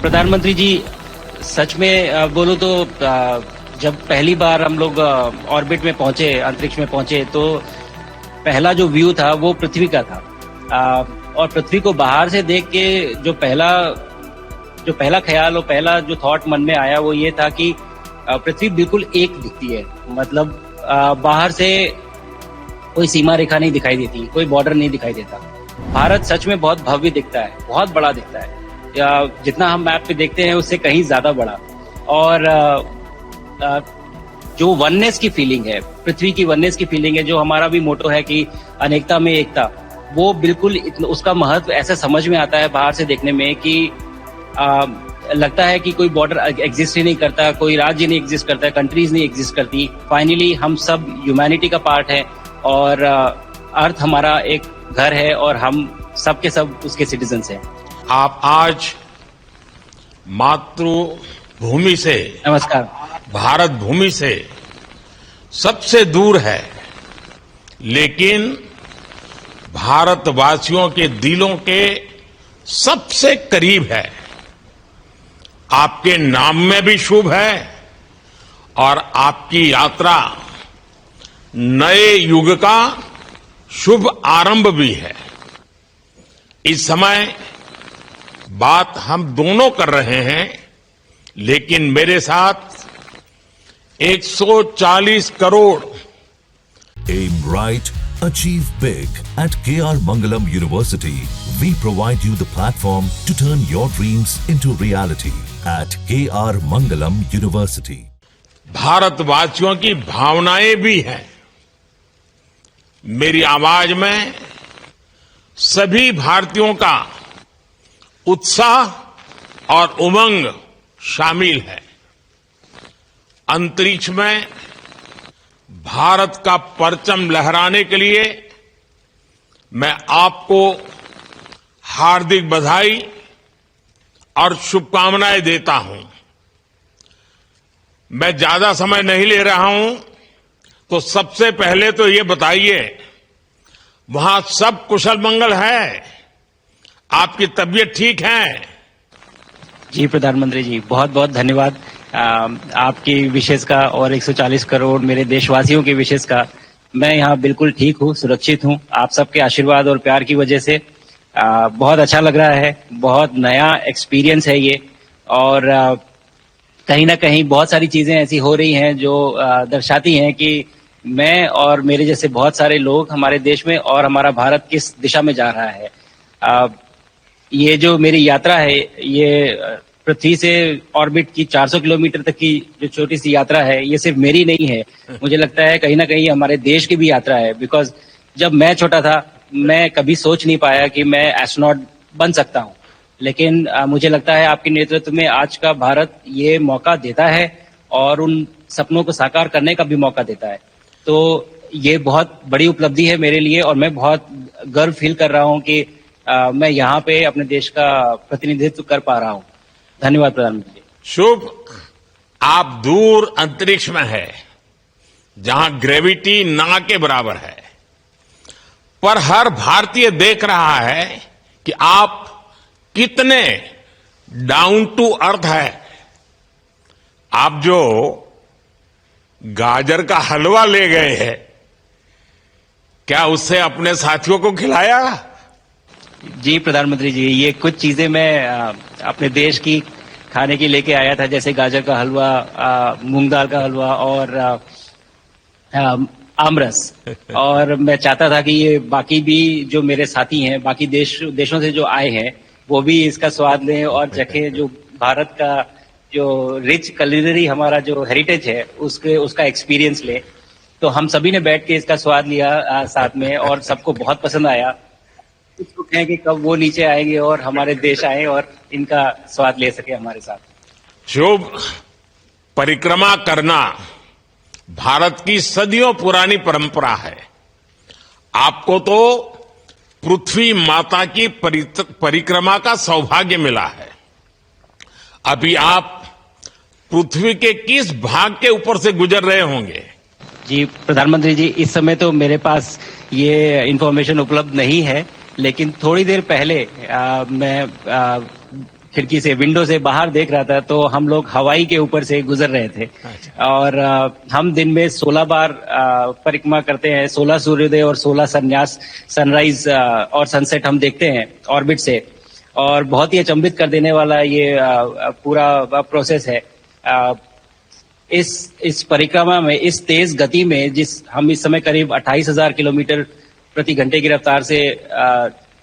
प्रधानमंत्री जी, सच में बोलो तो जब पहली बार हम लोग ऑर्बिट में पहुंचे, अंतरिक्ष में पहुंचे, तो पहला जो व्यू था वो पृथ्वी का था। और पृथ्वी को बाहर से देख के जो पहला ख्याल और पहला जो थॉट मन में आया वो ये था कि पृथ्वी बिल्कुल एक दिखती है। मतलब बाहर से कोई सीमा रेखा नहीं दिखाई देती, कोई बॉर्डर नहीं दिखाई देता। भारत सच में बहुत भव्य दिखता है, बहुत बड़ा दिखता है। जितना हम मैप पे देखते हैं उससे कहीं ज्यादा बड़ा। और जो वननेस की फीलिंग है, पृथ्वी की वननेस की फीलिंग है, जो हमारा भी मोटो है कि अनेकता में एकता, वो बिल्कुल उसका महत्व ऐसा समझ में आता है बाहर से देखने में कि लगता है कि कोई बॉर्डर एग्जिस्ट ही नहीं करता, कोई राज्य नहीं एग्जिस्ट करता, कंट्रीज नहीं एग्जिस्ट करती। फाइनली हम सब ह्यूमैनिटी का पार्ट है और अर्थ हमारा एक घर है और हम सब के सब उसके सिटीजन्स हैं। आप आज मातृभूमि से, नमस्कार, भारत भूमि से सबसे दूर है, लेकिन भारतवासियों के दिलों के सबसे करीब है। आपके नाम में भी शुभ है और आपकी यात्रा नए युग का शुभ आरंभ भी है। इस समय बात हम दोनों कर रहे हैं, लेकिन मेरे साथ 140 crore. Aim right, achieve big. At KR Mangalam University, we provide you the platform to turn your dreams into reality. At KR Mangalam University. भारतवासियों की भावनाएं भी हैं। मेरी आवाज में सभी भारतीयों का उत्साह और उमंग शामिल है। अंतरिक्ष में भारत का परचम लहराने के लिए मैं आपको हार्दिक बधाई और शुभकामनाएं देता हूं। मैं ज्यादा समय नहीं ले रहा हूं, तो सबसे पहले तो ये बताइए, वहां सब कुशल मंगल है? आपकी तबीयत ठीक है? जी प्रधानमंत्री जी, बहुत बहुत धन्यवाद आपकी विशेष का और 140 करोड़ मेरे देशवासियों की विशेष का। मैं यहाँ बिल्कुल ठीक हूँ, सुरक्षित हूँ, आप सबके आशीर्वाद और प्यार की वजह से। बहुत अच्छा लग रहा है, बहुत नया एक्सपीरियंस है ये। और कहीं ना कहीं बहुत सारी चीजें ऐसी हो रही हैं जो दर्शाती हैं कि मैं और मेरे जैसे बहुत सारे लोग हमारे देश में और हमारा भारत किस दिशा में जा रहा है। ये जो मेरी यात्रा है, ये पृथ्वी से ऑर्बिट की 400 किलोमीटर तक की जो छोटी सी यात्रा है, ये सिर्फ मेरी नहीं है। मुझे लगता है कहीं ना कहीं हमारे देश की भी यात्रा है। बिकॉज जब मैं छोटा था, मैं कभी सोच नहीं पाया कि मैं एस्ट्रोनॉट बन सकता हूँ, लेकिन मुझे लगता है आपके नेतृत्व में आज का भारत ये मौका देता है और उन सपनों को साकार करने का भी मौका देता है। तो ये बहुत बड़ी उपलब्धि है मेरे लिए और मैं बहुत गर्व फील कर रहा हूँ कि मैं यहाँ पे अपने देश का प्रतिनिधित्व कर पा रहा हूँ। धन्यवाद प्रधानमंत्री। शुभ। आप दूर अंतरिक्ष में है, जहां ग्रेविटी ना के बराबर है, पर हर भारतीय देख रहा है कि आप कितने डाउन टू अर्थ है। आप जो गाजर का हलवा ले गए हैं, क्या उससे अपने साथियों को खिलाया? जी प्रधानमंत्री जी, ये कुछ चीजें मैं अपने देश की खाने की लेके आया था, जैसे गाजर का हलवा, मूंग दाल का हलवा और आमरस। और मैं चाहता था कि ये बाकी भी जो मेरे साथी हैं, बाकी देशों से जो आए हैं, वो भी इसका स्वाद लें और चखें, जो भारत का जो रिच कलिनरी हमारा जो हेरिटेज है उसका एक्सपीरियंस ले। तो हम सभी ने बैठ के इसका स्वाद लिया साथ में और सबको बहुत पसंद आया। कुछ लोग हैं कि कब वो नीचे आएंगे और हमारे देश आए और इनका स्वाद ले सके हमारे साथ। शुभ। परिक्रमा करना भारत की सदियों पुरानी परंपरा है। आपको तो पृथ्वी माता की परिक्रमा का सौभाग्य मिला है। अभी आप पृथ्वी के किस भाग के ऊपर से गुजर रहे होंगे? जी प्रधानमंत्री जी, इस समय तो मेरे पास ये इंफॉर्मेशन उपलब्ध नहीं है, लेकिन थोड़ी देर पहले मैं खिड़की से विंडो से बाहर देख रहा था तो हम लोग हवाई के ऊपर से गुजर रहे थे। और हम दिन में 16 बार परिक्रमा करते हैं, 16 सूर्योदय और 16 संन्यास, सनराइज और सनसेट हम देखते हैं ऑर्बिट से। और बहुत ही अचंभित कर देने वाला ये पूरा प्रोसेस है। इस परिक्रमा में, इस तेज गति में, हम इस समय करीब 28,000 किलोमीटर प्रति घंटे की रफ्तार से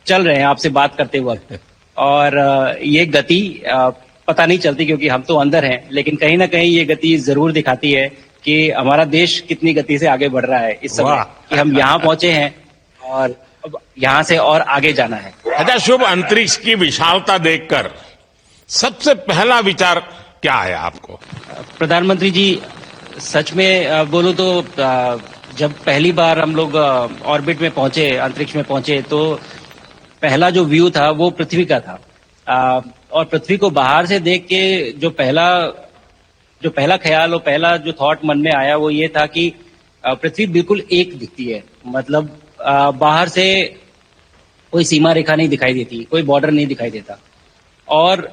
चल रहे हैं आपसे बात करते वक्त। और ये गति पता नहीं चलती क्योंकि हम तो अंदर हैं, लेकिन कहीं ना कहीं ये गति जरूर दिखाती है कि हमारा देश कितनी गति से आगे बढ़ रहा है इस समय, कि हम यहाँ पहुंचे हैं और अब यहाँ से और आगे जाना है। अच्छा शुभ, अंतरिक्ष की विशालता देखकर सबसे पहला विचार क्या है आपको? प्रधानमंत्री जी, सच में बोलूं तो जब पहली बार हम लोग ऑर्बिट में पहुंचे, अंतरिक्ष में पहुंचे, तो पहला जो व्यू था वो पृथ्वी का था। और पृथ्वी को बाहर से देख के जो पहला ख्याल और पहला जो थॉट मन में आया वो ये था कि पृथ्वी बिल्कुल एक दिखती है। मतलब बाहर से कोई सीमा रेखा नहीं दिखाई देती, कोई बॉर्डर नहीं दिखाई देता। और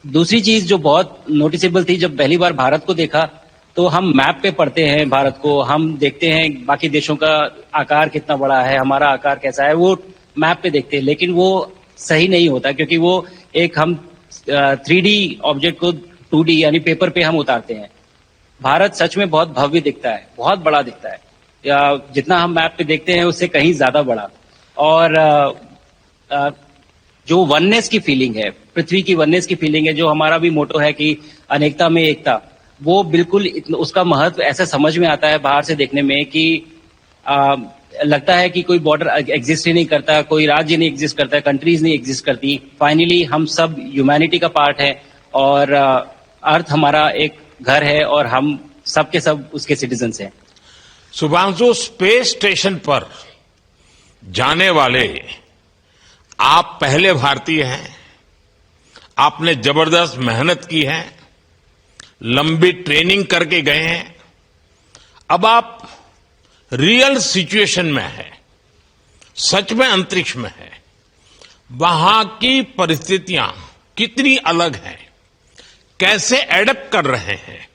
दूसरी चीज जो बहुत नोटिसेबल थी, जब पहली बार भारत को देखा तो हम मैप पे पढ़ते हैं भारत को, हम देखते हैं बाकी देशों का आकार कितना बड़ा है, हमारा आकार कैसा है, वो मैप पे देखते हैं। लेकिन वो सही नहीं होता क्योंकि वो एक हम 3D ऑब्जेक्ट को 2D यानी पेपर पे हम उतारते हैं। भारत सच में बहुत भव्य दिखता है, बहुत बड़ा दिखता है, या जितना हम मैप पे देखते हैं उससे कहीं ज्यादा बड़ा। और जो वननेस की फीलिंग है, पृथ्वी की वननेस की फीलिंग है, जो हमारा भी मोटो है कि अनेकता में एकता, वो बिल्कुल उसका महत्व ऐसा समझ में आता है बाहर से देखने में कि लगता है कि कोई बॉर्डर एग्जिस्ट ही नहीं करता, कोई राज्य नहीं एग्जिस्ट करता, कंट्रीज नहीं एग्जिस्ट करती। फाइनली हम सब ह्यूमैनिटी का पार्ट है और अर्थ हमारा एक घर है और हम सब के सब उसके सिटीजन्स हैं। शुभांशु, स्पेस स्टेशन पर जाने वाले आप पहले भारतीय हैं। आपने जबरदस्त मेहनत की है, लंबी ट्रेनिंग करके गए हैं। अब आप रियल सिचुएशन में है, सच में अंतरिक्ष में है। वहां की परिस्थितियां कितनी अलग हैं, कैसे एडप्ट कर रहे हैं?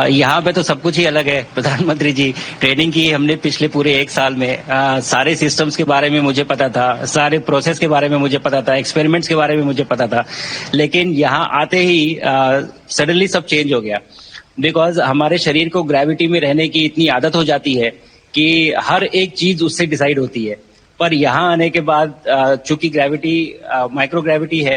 यहाँ पे तो सब कुछ ही अलग है प्रधानमंत्री जी। ट्रेनिंग की हमने पिछले पूरे 1 साल में। सारे सिस्टम्स के बारे में मुझे पता था, सारे प्रोसेस के बारे में मुझे पता था, एक्सपेरिमेंट्स के बारे में मुझे पता था। लेकिन यहाँ आते ही सडनली सब चेंज हो गया। बिकॉज हमारे शरीर को ग्रेविटी में रहने की इतनी आदत हो जाती है कि हर एक चीज उससे डिसाइड होती है। पर यहाँ आने के बाद चूंकि ग्रेविटी माइक्रो ग्रेविटी है,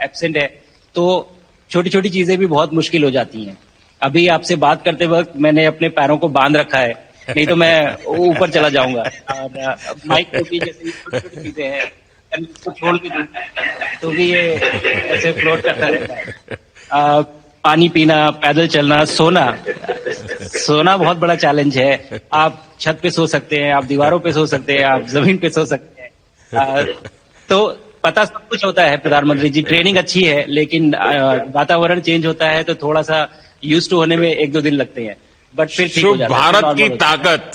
एब्सेंट है, तो छोटी छोटी चीजें भी बहुत मुश्किल हो जाती हैं। अभी आपसे बात करते वक्त मैंने अपने पैरों को बांध रखा है, नहीं तो मैं ऊपर चला जाऊंगा। और माइक की जैसे छोटी छोटी चीजें हैं, इसको छोड़ भी दूं तो भी ये ऐसे फ्लोट करता रहता है। पानी पीना, पैदल चलना, सोना बहुत बड़ा चैलेंज है। आप छत पे सो सकते हैं, आप दीवारों पे सो सकते हैं, आप जमीन पे सो सकते हैं। तो पता सब कुछ होता है प्रधानमंत्री जी, ट्रेनिंग अच्छी है, लेकिन वातावरण चेंज होता है तो थोड़ा सा यूज टू होने में 1-2 दिन लगते हैं, बट फिर ठीक हो जाता है। भारत की ताकत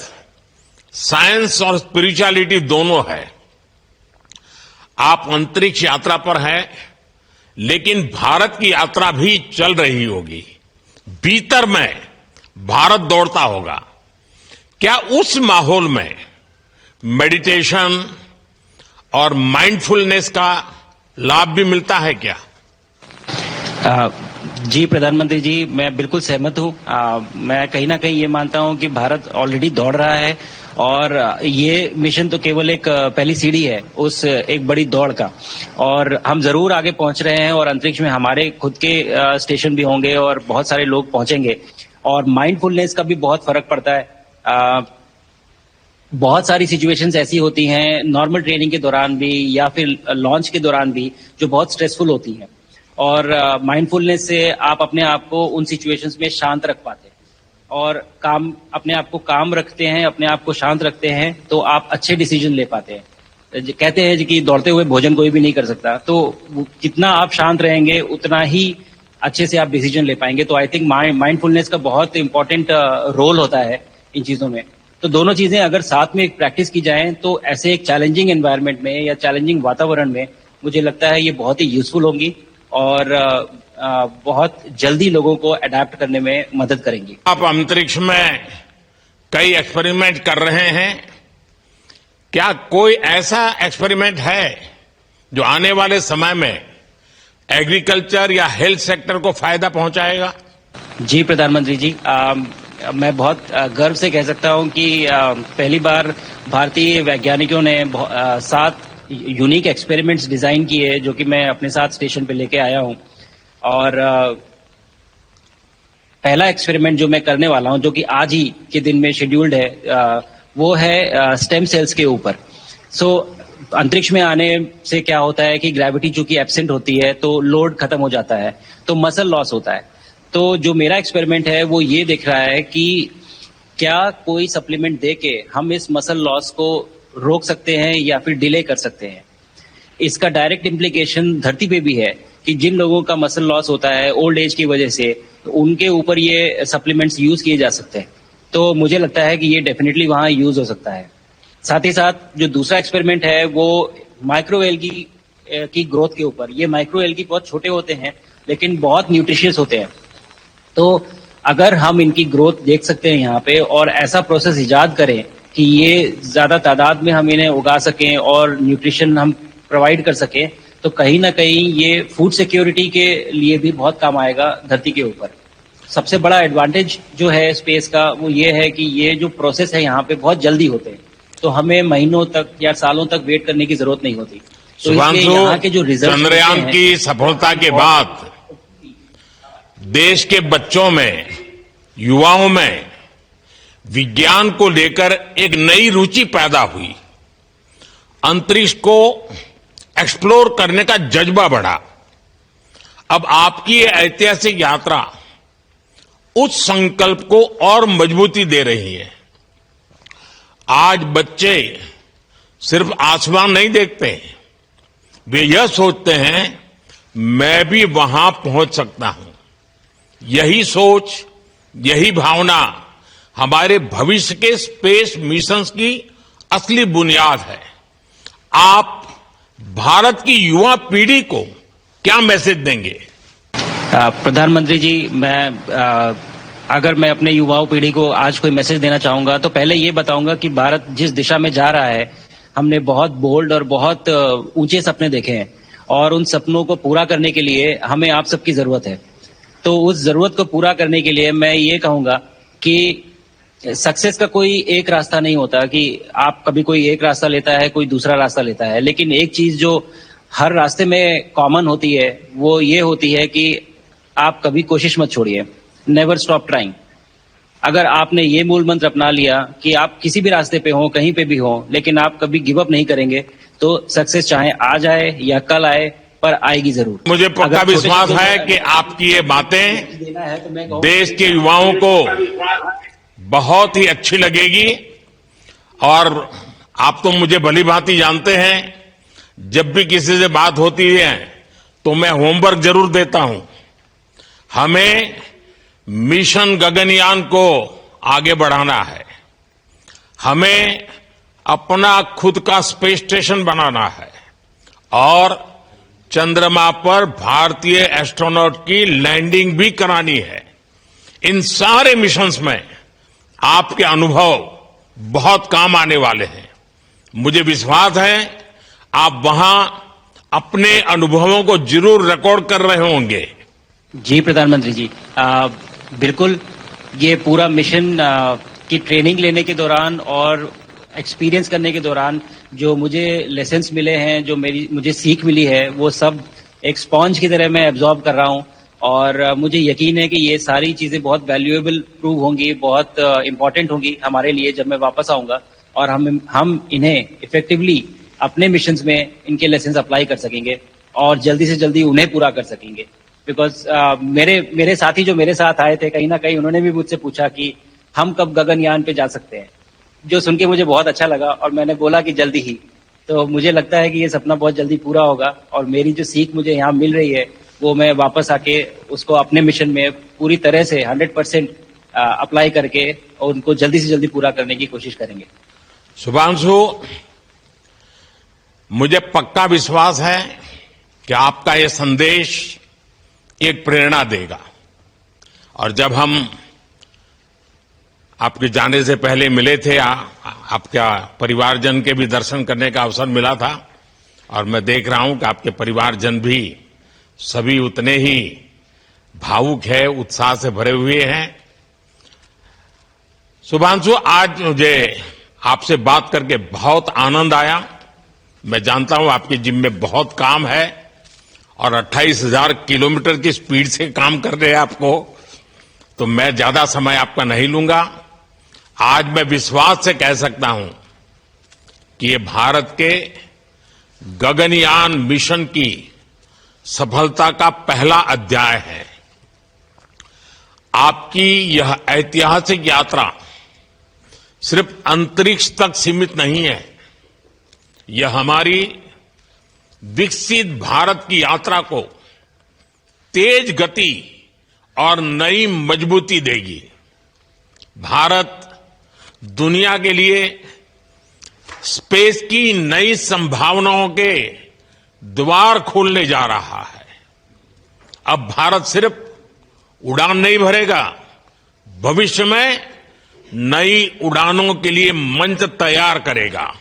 साइंस और स्पिरिचुअलिटी दोनों है। आप अंतरिक्ष यात्रा पर हैं, लेकिन भारत की यात्रा भी चल रही होगी। भीतर में भारत दौड़ता होगा। क्या उस माहौल में मेडिटेशन और माइंडफुलनेस का लाभ भी मिलता है क्या? जी प्रधानमंत्री जी, मैं बिल्कुल सहमत हूँ। मैं कहीं ना कहीं ये मानता हूँ कि भारत ऑलरेडी दौड़ रहा है और ये मिशन तो केवल एक पहली सीढ़ी है उस एक बड़ी दौड़ का। और हम जरूर आगे पहुंच रहे हैं और अंतरिक्ष में हमारे खुद के स्टेशन भी होंगे और बहुत सारे लोग पहुंचेंगे। और माइंडफुलनेस का भी बहुत फर्क पड़ता है। बहुत सारी सिचुएशंस ऐसी होती हैं नॉर्मल ट्रेनिंग के दौरान भी या फिर लॉन्च के दौरान भी जो बहुत स्ट्रेसफुल होती हैं, और माइंडफुलनेस से आप अपने आप को उन सिचुएशंस में शांत रख पाते हैं और अपने आप को काम रखते हैं, अपने आप को शांत रखते हैं, तो आप अच्छे डिसीजन ले पाते हैं। कहते हैं कि दौड़ते हुए भोजन कोई भी नहीं कर सकता, तो जितना आप शांत रहेंगे उतना ही अच्छे से आप डिसीजन ले पाएंगे। तो आई थिंक माइंडफुलनेस का बहुत इंपॉर्टेंट रोल होता है इन चीजों में। तो दोनों चीजें अगर साथ में प्रैक्टिस की जाएं तो ऐसे एक चैलेंजिंग एनवायरनमेंट में या चैलेंजिंग वातावरण में मुझे लगता है ये बहुत ही यूजफुल होंगी और बहुत जल्दी लोगों को अडेप्ट करने में मदद करेंगी। आप अंतरिक्ष में कई एक्सपेरिमेंट कर रहे हैं, क्या कोई ऐसा एक्सपेरिमेंट है जो आने वाले समय में एग्रीकल्चर या हेल्थ सेक्टर को फायदा पहुंचाएगा? जी प्रधानमंत्री जी, मैं बहुत गर्व से कह सकता हूं कि पहली बार भारतीय वैज्ञानिकों ने 7 यूनिक एक्सपेरिमेंट्स डिजाइन किए जो कि मैं अपने साथ स्टेशन पे लेके आया हूं। और पहला एक्सपेरिमेंट जो मैं करने वाला हूं, जो कि आज ही के दिन में शेड्यूल्ड है, वो है स्टेम सेल्स के ऊपर। अंतरिक्ष में आने से क्या होता है कि ग्रेविटी चूंकि एब्सेंट होती है तो लोड खत्म हो जाता है, तो मसल लॉस होता है। तो जो मेरा एक्सपेरिमेंट है वो ये देख रहा है कि क्या कोई सप्लीमेंट दे के हम इस मसल लॉस को रोक सकते हैं या फिर डिले कर सकते हैं। इसका डायरेक्ट इम्प्लीकेशन धरती पे भी है कि जिन लोगों का मसल लॉस होता है ओल्ड एज की वजह से, तो उनके ऊपर ये सप्लीमेंट्स यूज किए जा सकते हैं। तो मुझे लगता है कि ये डेफिनेटली वहां यूज हो सकता है। साथ ही साथ जो दूसरा एक्सपेरिमेंट है वो माइक्रोएल्गी की ग्रोथ के ऊपर। ये माइक्रोएल्गी बहुत छोटे होते हैं लेकिन बहुत न्यूट्रिशियस होते हैं। तो अगर हम इनकी ग्रोथ देख सकते हैं यहाँ पे और ऐसा प्रोसेस इजाद करें कि ये ज्यादा तादाद में हम इन्हें उगा सकें और न्यूट्रिशन हम प्रोवाइड कर सकें, तो कहीं ना कहीं ये फूड सिक्योरिटी के लिए भी बहुत काम आएगा धरती के ऊपर। सबसे बड़ा एडवांटेज जो है स्पेस का वो ये है कि ये जो प्रोसेस है यहाँ पे बहुत जल्दी होते हैं, तो हमें महीनों तक या सालों तक वेट करने की जरूरत नहीं होती। तो इसलिए यहाँ के जो रिजल्ट चंद्रयान की सफलता के बाद देश के बच्चों में, युवाओं में विज्ञान को लेकर एक नई रुचि पैदा हुई। अंतरिक्ष को एक्सप्लोर करने का जज्बा बढ़ा। अब आपकी ये ऐतिहासिक यात्रा उस संकल्प को और मजबूती दे रही है। आज बच्चे सिर्फ आसमान नहीं देखते, वे यह सोचते हैं मैं भी वहां पहुंच सकता हूं। यही सोच, यही भावना हमारे भविष्य के स्पेस मिशंस की असली बुनियाद है। आप भारत की युवा पीढ़ी को क्या मैसेज देंगे? प्रधानमंत्री जी, अगर मैं अपने युवाओं पीढ़ी को आज कोई मैसेज देना चाहूंगा तो पहले ये बताऊंगा कि भारत जिस दिशा में जा रहा है, हमने बहुत बोल्ड और बहुत ऊंचे सपने देखे हैं और उन सपनों को पूरा करने के लिए हमें आप सबकी जरूरत है। तो उस जरूरत को पूरा करने के लिए मैं ये कहूंगा कि सक्सेस का कोई एक रास्ता नहीं होता कि आप कभी कोई एक रास्ता लेता है, कोई दूसरा रास्ता लेता है, लेकिन एक चीज जो हर रास्ते में कॉमन होती है वो ये होती है कि आप कभी कोशिश मत छोड़िए, नेवर स्टॉप ट्राइंग। अगर आपने ये मूल मंत्र अपना लिया कि आप किसी भी रास्ते पे हो, कहीं पे भी हो, लेकिन आप कभी गिव अप नहीं करेंगे, तो सक्सेस चाहे आज आए या कल आए पर आएगी जरूर। मुझे पक्का विश्वास है कि आपकी ये बातें देश के युवाओं को बहुत ही अच्छी लगेगी। और आप तो मुझे भली भांति जानते हैं, जब भी किसी से बात होती है तो मैं होमवर्क जरूर देता हूं। हमें मिशन गगनयान को आगे बढ़ाना है, हमें अपना खुद का स्पेस स्टेशन बनाना है और चंद्रमा पर भारतीय एस्ट्रोनॉट की लैंडिंग भी करानी है। इन सारे मिशंस में आपके अनुभव बहुत काम आने वाले हैं। मुझे विश्वास है आप वहां अपने अनुभवों को जरूर रिकॉर्ड कर रहे होंगे। जी प्रधानमंत्री जी, बिल्कुल। ये पूरा मिशन की ट्रेनिंग लेने के दौरान और एक्सपीरियंस करने के दौरान जो मुझे लेसन्स मिले हैं, जो मुझे सीख मिली है, वो सब एक स्पॉन्ज की तरह मैं एब्जॉर्ब कर रहा हूँ और मुझे यकीन है कि ये सारी चीजें बहुत वैल्यूएबल प्रूव होंगी, बहुत इंपॉर्टेंट होंगी हमारे लिए जब मैं वापस आऊंगा और हम इन्हें इफेक्टिवली अपने मिशंस में इनके लेसन्स अप्लाई कर सकेंगे और जल्दी से जल्दी उन्हें पूरा कर सकेंगे। बिकॉज मेरे साथी जो मेरे साथ आए थे, कहीं ना कहीं उन्होंने भी मुझसे पूछा कि हम कब गगनयान पे जा सकते हैं, जो सुन के मुझे बहुत अच्छा लगा और मैंने बोला कि जल्दी ही। तो मुझे लगता है कि ये सपना बहुत जल्दी पूरा होगा और मेरी जो सीख मुझे यहाँ मिल रही है वो मैं वापस आके उसको अपने मिशन में पूरी तरह से 100% अप्लाई करके और उनको जल्दी से जल्दी पूरा करने की कोशिश करेंगे। शुभांशु, मुझे पक्का विश्वास है कि आपका ये संदेश एक प्रेरणा देगा। और जब हम आपके जाने से पहले मिले थे, आपका परिवारजन के भी दर्शन करने का अवसर मिला था, और मैं देख रहा हूं कि आपके परिवारजन भी सभी उतने ही भावुक है, उत्साह से भरे हुए हैं। शुभांशु, आज मुझे आपसे बात करके बहुत आनंद आया। मैं जानता हूं आपकी जिम में बहुत काम है और 28,000 किलोमीटर की स्पीड से काम कर रहे हैं आपको, तो मैं ज्यादा समय आपका नहीं लूंगा। आज मैं विश्वास से कह सकता हूं कि ये भारत के गगनयान मिशन की सफलता का पहला अध्याय है। आपकी यह ऐतिहासिक यात्रा सिर्फ अंतरिक्ष तक सीमित नहीं है, यह हमारी विकसित भारत की यात्रा को तेज गति और नई मजबूती देगी। भारत दुनिया के लिए स्पेस की नई संभावनाओं के द्वार खोलने जा रहा है। अब भारत सिर्फ उड़ान नहीं भरेगा, भविष्य में नई उड़ानों के लिए मंच तैयार करेगा।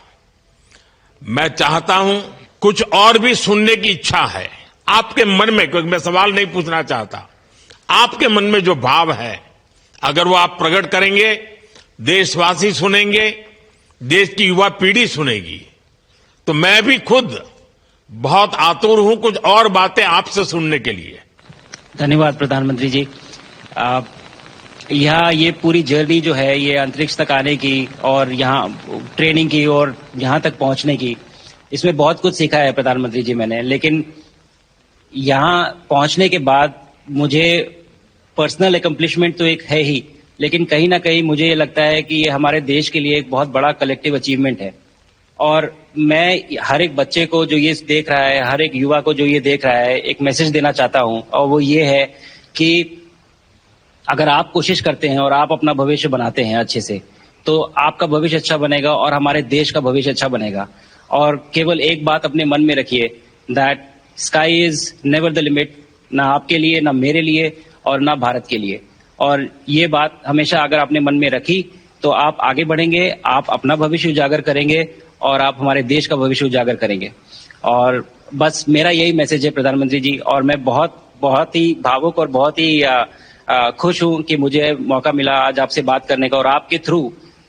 मैं चाहता हूं, कुछ और भी सुनने की इच्छा है आपके मन में, क्योंकि मैं सवाल नहीं पूछना चाहता, आपके मन में जो भाव है अगर वो आप प्रकट करेंगे, देशवासी सुनेंगे, देश की युवा पीढ़ी सुनेगी, तो मैं भी खुद बहुत आतुर हूं कुछ और बातें आपसे सुनने के लिए। धन्यवाद प्रधानमंत्री जी। यहाँ ये पूरी जर्नी जो है, ये अंतरिक्ष तक आने की और यहाँ ट्रेनिंग की और यहाँ तक पहुंचने की, इसमें बहुत कुछ सीखा है प्रधानमंत्री जी मैंने। लेकिन यहाँ पहुंचने के बाद मुझे पर्सनल एकम्प्लिशमेंट तो एक है ही, लेकिन कहीं ना कहीं मुझे ये लगता है कि ये हमारे देश के लिए एक बहुत बड़ा कलेक्टिव अचीवमेंट है। और मैं हर एक बच्चे को जो ये देख रहा है, हर एक युवा को जो ये देख रहा है, एक मैसेज देना चाहता हूं, और वो ये है कि अगर आप कोशिश करते हैं और आप अपना भविष्य बनाते हैं अच्छे से, तो आपका भविष्य अच्छा बनेगा और हमारे देश का भविष्य अच्छा बनेगा। और केवल एक बात अपने मन में रखिए, that sky is never the limit, ना आपके लिए, ना मेरे लिए और ना भारत के लिए। और ये बात हमेशा अगर आपने मन में रखी तो आप आगे बढ़ेंगे, आप अपना भविष्य उजागर करेंगे और आप हमारे देश का भविष्य उजागर करेंगे। और बस मेरा यही मैसेज है प्रधानमंत्री जी। और मैं बहुत ही भावुक और बहुत ही खुश हूं कि मुझे मौका मिला आज आपसे बात करने का और आपके थ्रू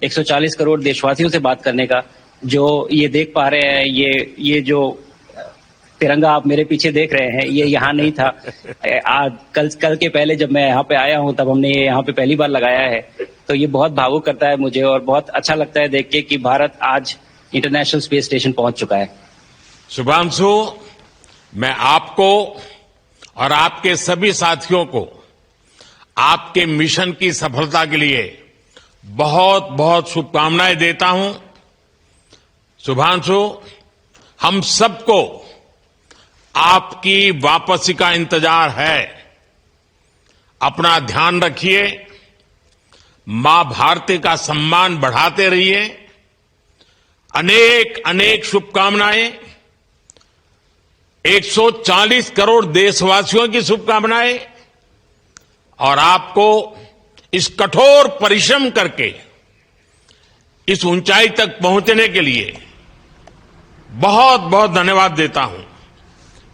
140 करोड़ देशवासियों से बात करने का। जो ये देख पा रहे हैं, ये जो तिरंगा आप मेरे पीछे देख रहे हैं, ये यहाँ नहीं था। आज कल के पहले जब मैं यहाँ पे आया हूँ, तब हमने ये यहाँ पे पहली बार लगाया है। तो ये बहुत भावुक करता है मुझे और बहुत अच्छा लगता है देख के कि भारत आज इंटरनेशनल स्पेस स्टेशन पहुंच चुका है। शुभांशु, मैं आपको और आपके सभी साथियों को आपके मिशन की सफलता के लिए बहुत बहुत शुभकामनाएं देता हूं। शुभांशु, हम सबको आपकी वापसी का इंतजार है। अपना ध्यान रखिए, मां भारती का सम्मान बढ़ाते रहिए। अनेक अनेक शुभकामनाएं, 140 करोड़ देशवासियों की शुभकामनाएं, और आपको इस कठोर परिश्रम करके इस ऊंचाई तक पहुंचने के लिए बहुत बहुत धन्यवाद देता हूं।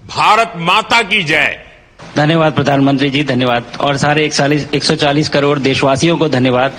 भारत माता की जय। धन्यवाद प्रधानमंत्री जी, धन्यवाद। और सारे 140 करोड़ देशवासियों को धन्यवाद